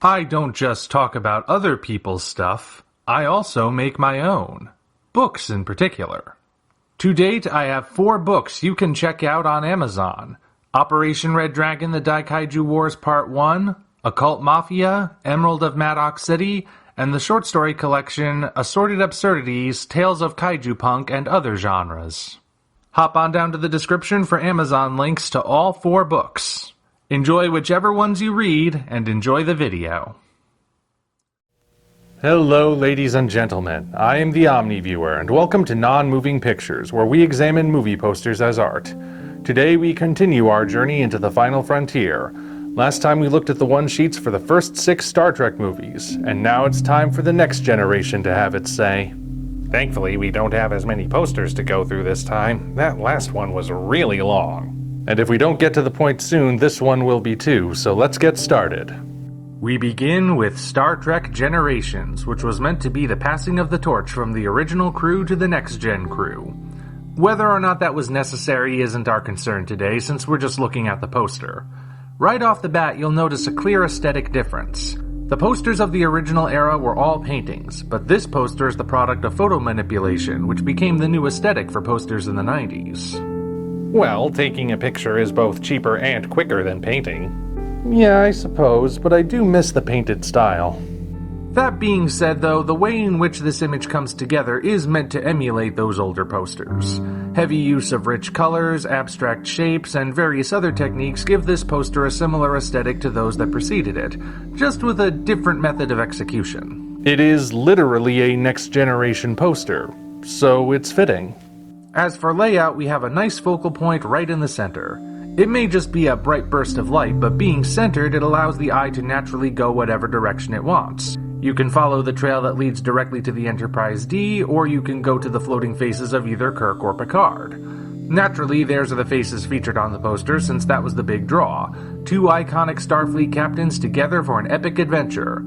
I don't just talk about other people's stuff, I also make my own. Books in particular. To date, I have 4 books you can check out on Amazon. Operation Red Dragon: The Daikaiju Wars Part 1, Occult Mafia, Emerald of Maddox City, and the short story collection Assorted Absurdities, Tales of Kaiju Punk and Other Genres. Hop on down to the description for Amazon links to all 4 books. Enjoy whichever ones you read, and enjoy the video. Hello, ladies and gentlemen. I am the Omni Viewer, and welcome to Non-Moving Pictures, where we examine movie posters as art. Today we continue our journey into the final frontier. Last time we looked at the one-sheets for the first 6 Star Trek movies, and now it's time for the next generation to have its say. Thankfully, we don't have as many posters to go through this time. That last one was really long. And if we don't get to the point soon, this one will be too, so let's get started. We begin with Star Trek Generations, which was meant to be the passing of the torch from the original crew to the next-gen crew. Whether or not that was necessary isn't our concern today, since we're just looking at the poster. Right off the bat, you'll notice a clear aesthetic difference. The posters of the original era were all paintings, but this poster is the product of photo manipulation, which became the new aesthetic for posters in the 90s. Well, taking a picture is both cheaper and quicker than painting. Yeah, I suppose, but I do miss the painted style. That being said, though, the way in which this image comes together is meant to emulate those older posters. Heavy use of rich colors, abstract shapes, and various other techniques give this poster a similar aesthetic to those that preceded it, just with a different method of execution. It is literally a next-generation poster, so it's fitting. As for layout, we have a nice focal point right in the center. It may just be a bright burst of light, but being centered, it allows the eye to naturally go whatever direction it wants. You can follow the trail that leads directly to the Enterprise D, or you can go to the floating faces of either Kirk or Picard. Naturally, theirs are the faces featured on the poster, since that was the big draw. 2 iconic Starfleet captains together for an epic adventure.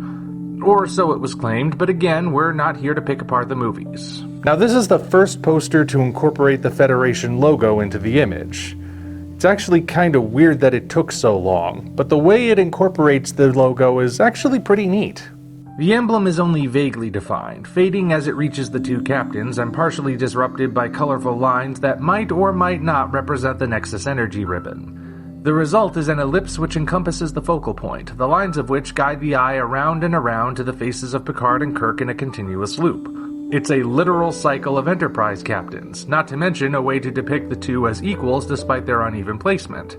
Or so it was claimed, but again, we're not here to pick apart the movies. Now, this is the first poster to incorporate the Federation logo into the image. It's actually kind of weird that it took so long, but the way it incorporates the logo is actually pretty neat. The emblem is only vaguely defined, fading as it reaches the 2 captains and partially disrupted by colorful lines that might or might not represent the Nexus energy ribbon. The result is an ellipse which encompasses the focal point, the lines of which guide the eye around and around to the faces of Picard and Kirk in a continuous loop. It's a literal cycle of Enterprise captains, not to mention a way to depict the 2 as equals despite their uneven placement.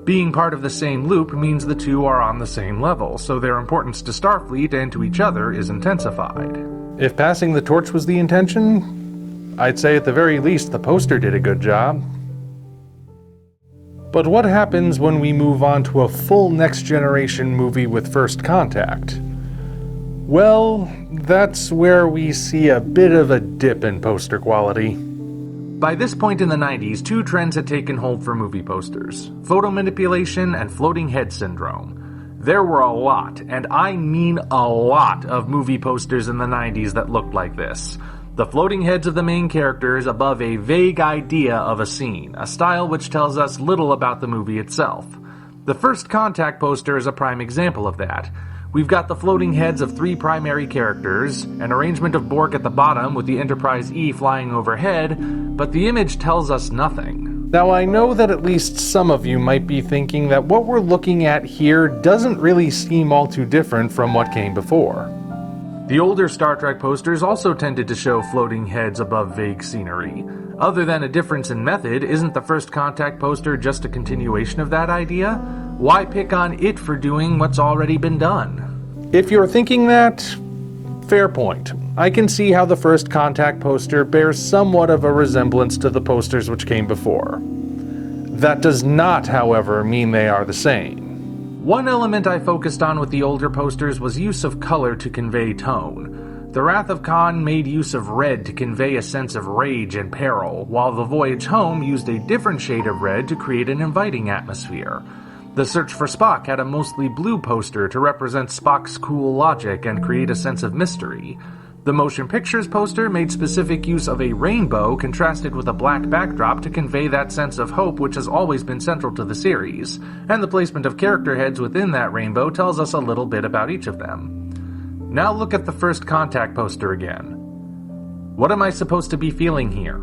Being part of the same loop means the 2 are on the same level, so their importance to Starfleet and to each other is intensified. If passing the torch was the intention, I'd say at the very least the poster did a good job. But what happens when we move on to a full next-generation movie with First Contact? Well, that's where we see a bit of a dip in poster quality. By this point in the 90s, 2 trends had taken hold for movie posters: photo manipulation and floating head syndrome. There were a lot, and I mean a lot, of movie posters in the 90s that looked like this. The floating heads of the main characters above a vague idea of a scene, a style which tells us little about the movie itself. The First Contact poster is a prime example of that. We've got the floating heads of 3 primary characters, an arrangement of Borg at the bottom with the Enterprise E flying overhead, but the image tells us nothing. Now, I know that at least some of you might be thinking that what we're looking at here doesn't really seem all too different from what came before. The older Star Trek posters also tended to show floating heads above vague scenery. Other than a difference in method, isn't the First Contact poster just a continuation of that idea? Why pick on it for doing what's already been done? If you're thinking that, fair point. I can see how the First Contact poster bears somewhat of a resemblance to the posters which came before. That does not, however, mean they are the same. One element I focused on with the older posters was use of color to convey tone. The Wrath of Khan made use of red to convey a sense of rage and peril, while The Voyage Home used a different shade of red to create an inviting atmosphere. The Search for Spock had a mostly blue poster to represent Spock's cool logic and create a sense of mystery. The motion pictures poster made specific use of a rainbow contrasted with a black backdrop to convey that sense of hope which has always been central to the series, and the placement of character heads within that rainbow tells us a little bit about each of them. Now look at the First Contact poster again. What am I supposed to be feeling here?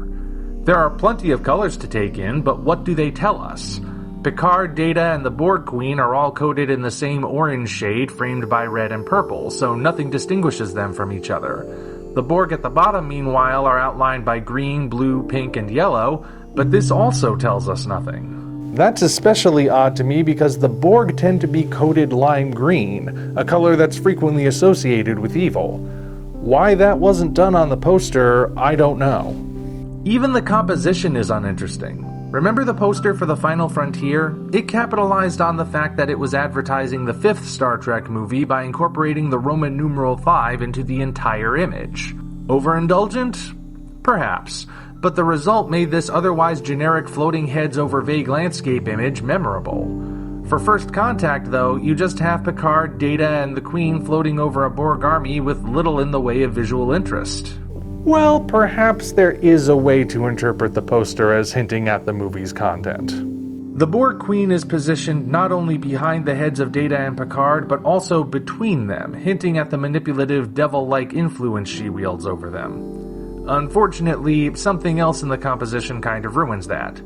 There are plenty of colors to take in, but what do they tell us? Picard, Data, and the Borg Queen are all coated in the same orange shade framed by red and purple, so nothing distinguishes them from each other. The Borg at the bottom, meanwhile, are outlined by green, blue, pink, and yellow, but this also tells us nothing. That's especially odd to me because the Borg tend to be coated lime green, a color that's frequently associated with evil. Why that wasn't done on the poster, I don't know. Even the composition is uninteresting. Remember the poster for The Final Frontier? It capitalized on the fact that it was advertising the fifth Star Trek movie by incorporating the Roman numeral 5 into the entire image. Overindulgent? Perhaps. But the result made this otherwise generic floating heads over vague landscape image memorable. For First Contact, though, you just have Picard, Data, and the Queen floating over a Borg army with little in the way of visual interest. Well, perhaps there is a way to interpret the poster as hinting at the movie's content. The Borg Queen is positioned not only behind the heads of Data and Picard, but also between them, hinting at the manipulative, devil-like influence she wields over them. Unfortunately, something else in the composition kind of ruins that.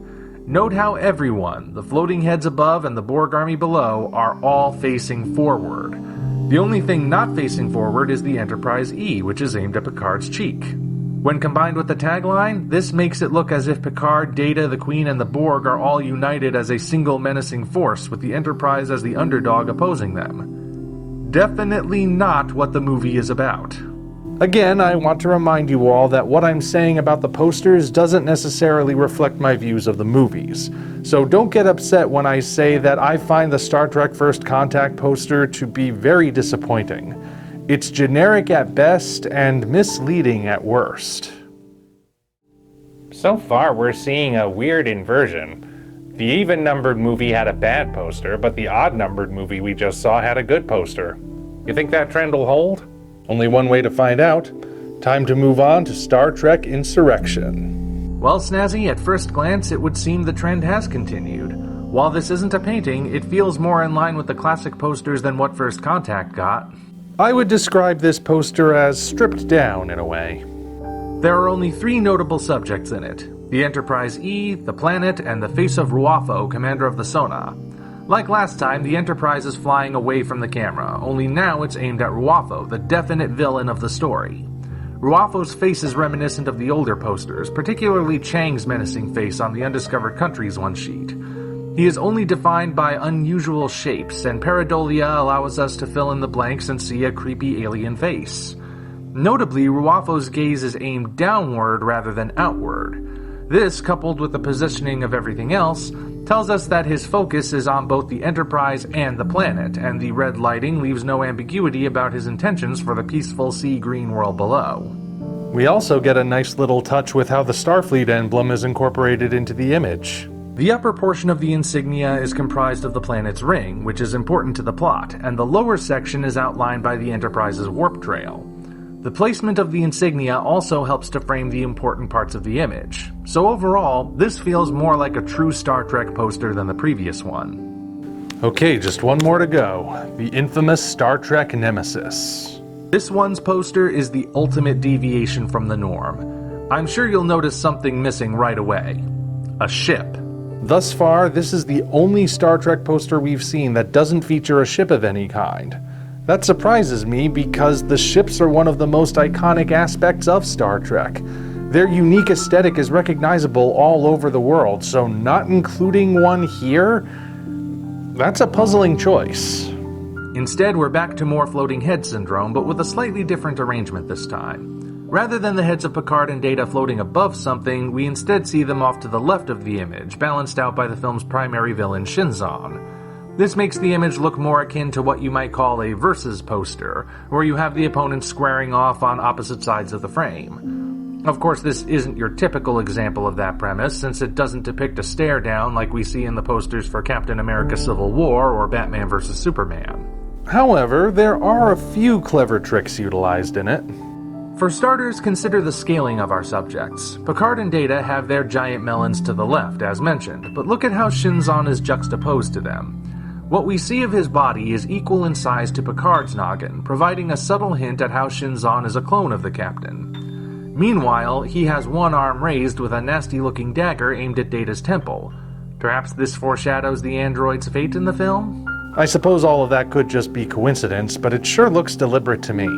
Note how everyone, the floating heads above and the Borg army below, are all facing forward. The only thing not facing forward is the Enterprise E, which is aimed at Picard's cheek. When combined with the tagline, this makes it look as if Picard, Data, the Queen, and the Borg are all united as a single menacing force, with the Enterprise as the underdog opposing them. Definitely not what the movie is about. Again, I want to remind you all that what I'm saying about the posters doesn't necessarily reflect my views of the movies. So don't get upset when I say that I find the Star Trek First Contact poster to be very disappointing. It's generic at best and misleading at worst. So far, we're seeing a weird inversion. The even-numbered movie had a bad poster, but the odd-numbered movie we just saw had a good poster. You think that trend will hold? Only one way to find out. Time to move on to Star Trek Insurrection. Well, Snazzy, at first glance, it would seem the trend has continued. While this isn't a painting, it feels more in line with the classic posters than what First Contact got. I would describe this poster as stripped down in a way. There are only 3 notable subjects in it: the Enterprise E, the planet, and the face of Ruafo, commander of the Sona. Like last time, the Enterprise is flying away from the camera, only now it's aimed at Ruafo, the definite villain of the story. Ruafo's face is reminiscent of the older posters, particularly Chang's menacing face on the Undiscovered Countries one sheet. He is only defined by unusual shapes, and pareidolia allows us to fill in the blanks and see a creepy alien face. Notably, Ruafo's gaze is aimed downward rather than outward. This, coupled with the positioning of everything else, tells us that his focus is on both the Enterprise and the planet, and the red lighting leaves no ambiguity about his intentions for the peaceful sea-green world below. We also get a nice little touch with how the Starfleet emblem is incorporated into the image. The upper portion of the insignia is comprised of the planet's ring, which is important to the plot, and the lower section is outlined by the Enterprise's warp trail. The placement of the insignia also helps to frame the important parts of the image. So overall, this feels more like a true Star Trek poster than the previous one. Okay, just one more to go. The infamous Star Trek Nemesis. This one's poster is the ultimate deviation from the norm. I'm sure you'll notice something missing right away. A ship. Thus far, this is the only Star Trek poster we've seen that doesn't feature a ship of any kind. That surprises me because the ships are one of the most iconic aspects of Star Trek. Their unique aesthetic is recognizable all over the world, so not including one here? That's a puzzling choice. Instead, we're back to more floating head syndrome, but with a slightly different arrangement this time. Rather than the heads of Picard and Data floating above something, we instead see them off to the left of the image, balanced out by the film's primary villain, Shinzon. This makes the image look more akin to what you might call a versus poster, where you have the opponents squaring off on opposite sides of the frame. Of course, this isn't your typical example of that premise, since it doesn't depict a stare down like we see in the posters for Captain America Civil War or Batman vs. Superman. However, there are a few clever tricks utilized in it. For starters, consider the scaling of our subjects. Picard and Data have their giant melons to the left, as mentioned, but look at how Shinzon is juxtaposed to them. What we see of his body is equal in size to Picard's noggin, providing a subtle hint at how Shinzon is a clone of the Captain. Meanwhile, he has one arm raised with a nasty-looking dagger aimed at Data's temple. Perhaps this foreshadows the android's fate in the film? I suppose all of that could just be coincidence, but it sure looks deliberate to me.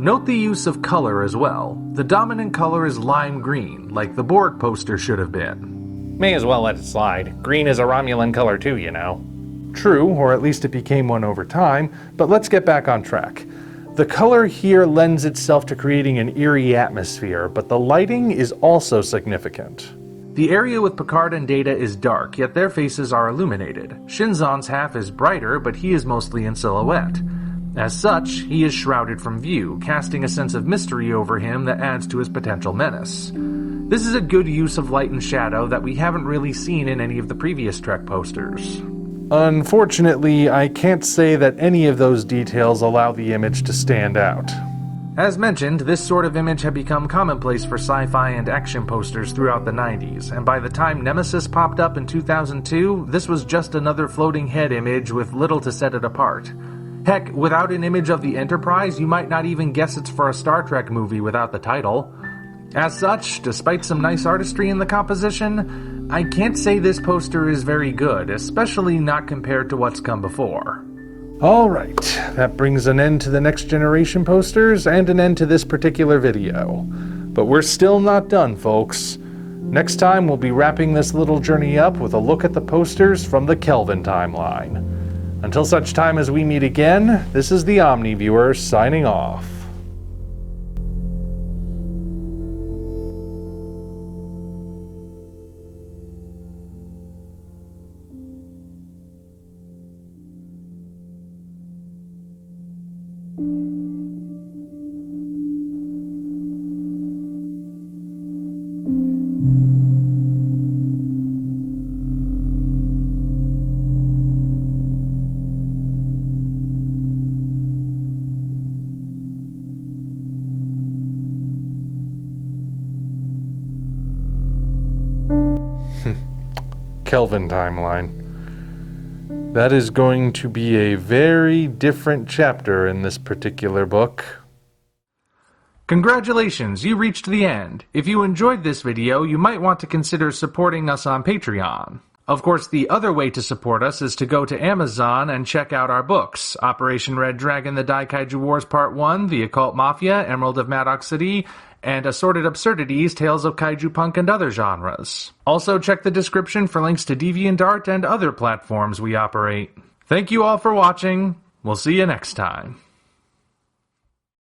Note the use of color as well. The dominant color is lime green, like the Borg poster should have been. May as well let it slide. Green is a Romulan color too, you know. True, or at least it became one over time, but let's get back on track. The color here lends itself to creating an eerie atmosphere, but the lighting is also significant. The area with Picard and Data is dark, yet their faces are illuminated. Shinzon's half is brighter, but he is mostly in silhouette. As such, he is shrouded from view, casting a sense of mystery over him that adds to his potential menace. This is a good use of light and shadow that we haven't really seen in any of the previous Trek posters. Unfortunately, I can't say that any of those details allow the image to stand out. As mentioned, this sort of image had become commonplace for sci-fi and action posters throughout the 90s, and by the time Nemesis popped up in 2002, this was just another floating head image with little to set it apart. Heck, without an image of the Enterprise, you might not even guess it's for a Star Trek movie without the title. As such, despite some nice artistry in the composition, I can't say this poster is very good, especially not compared to what's come before. Alright, that brings an end to the Next Generation posters and an end to this particular video. But we're still not done, folks. Next time we'll be wrapping this little journey up with a look at the posters from the Kelvin timeline. Until such time as we meet again, this is the Omni Viewer signing off. Kelvin timeline. That is going to be a very different chapter in this particular book. Congratulations, you reached the end. If you enjoyed this video, you might want to consider supporting us on Patreon. Of course, the other way to support us is to go to Amazon and check out our books, Operation Red Dragon, The Daikaiju Wars Part 1, The Occult Mafia, Emerald of Maddox City, and Assorted Absurdities, Tales of Kaiju Punk and Other Genres. Also check the description for links to DeviantArt and other platforms we operate. Thank you all for watching. We'll see you next time.